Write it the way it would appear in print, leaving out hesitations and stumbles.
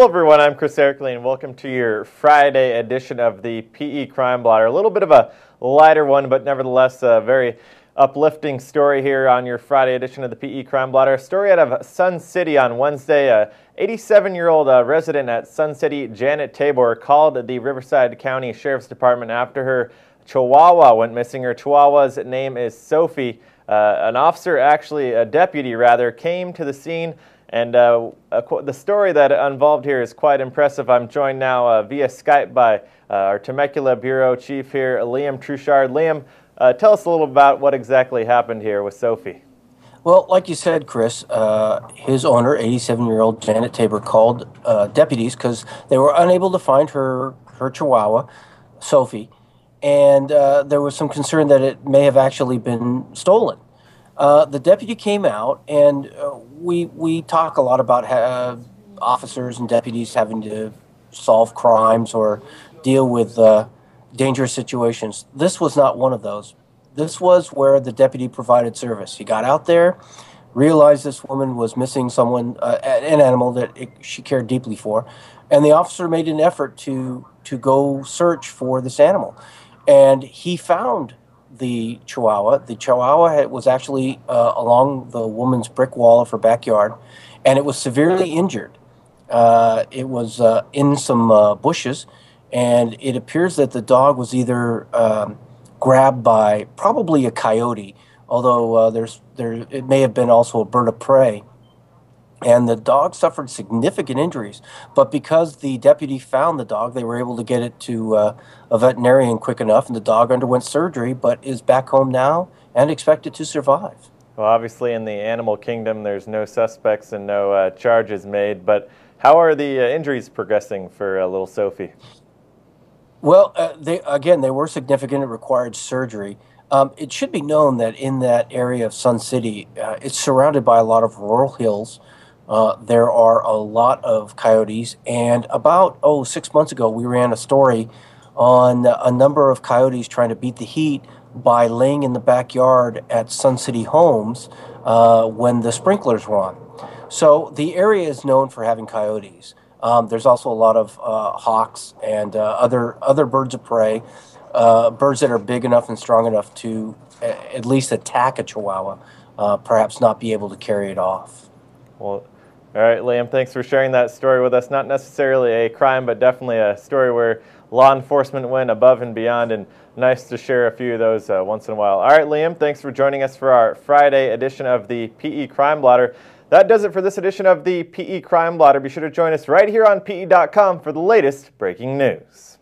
Hello everyone, I'm Chris Erickley and welcome to your Friday edition of the PE Crime Blotter. A little bit of a lighter one, but nevertheless a very uplifting story here on your Friday edition of the PE Crime Blotter. A story out of Sun City on Wednesday. A 87-year-old resident at Sun City, Janet Tabor, called the Riverside County Sheriff's Department after her Chihuahua went missing. Her Chihuahua's name is Sophie. An officer, actually a deputy rather, came to the scene. And the story that involved here is quite impressive. I'm joined now via Skype by our Temecula Bureau Chief here, Liam Truchard. Liam, tell us a little about what exactly happened here with Sophie. Well, like you said, Chris, his owner, 87-year-old Janet Tabor, called deputies because they were unable to find her Chihuahua, Sophie, and there was some concern that it may have actually been stolen. The deputy came out, and we talk a lot about officers and deputies having to solve crimes or deal with dangerous situations. This was not one of those. This was where the deputy provided service. He got out there, realized this woman was missing someone, an animal that she cared deeply for, and the officer made an effort to go search for this animal. And he found the Chihuahua. The Chihuahua was actually along the woman's brick wall of her backyard, and it was severely injured. It was in some bushes, and it appears that the dog was either grabbed by probably a coyote, although it may have been also a bird of prey. And the dog suffered significant injuries, but because the deputy found the dog, they were able to get it to a veterinarian quick enough, and the dog underwent surgery, but is back home now and expected to survive. Well, obviously in the animal kingdom, there's no suspects and no charges made, but how are the injuries progressing for little Sophie? Well, they were significant. It required surgery. It should be known that in that area of Sun City, it's surrounded by a lot of rural hills. There are a lot of coyotes, and about 6 months ago we ran a story on a number of coyotes trying to beat the heat by laying in the backyard at Sun City homes when the sprinklers were on. So the area is known for having coyotes. There's also a lot of hawks and other birds of prey, birds that are big enough and strong enough to at least attack a Chihuahua, perhaps not be able to carry it off. Well, all right, Liam, thanks for sharing that story with us. Not necessarily a crime, but definitely a story where law enforcement went above and beyond, and nice to share a few of those once in a while. All right, Liam, thanks for joining us for our Friday edition of the PE Crime Blotter. That does it for this edition of the PE Crime Blotter. Be sure to join us right here on PE.com for the latest breaking news.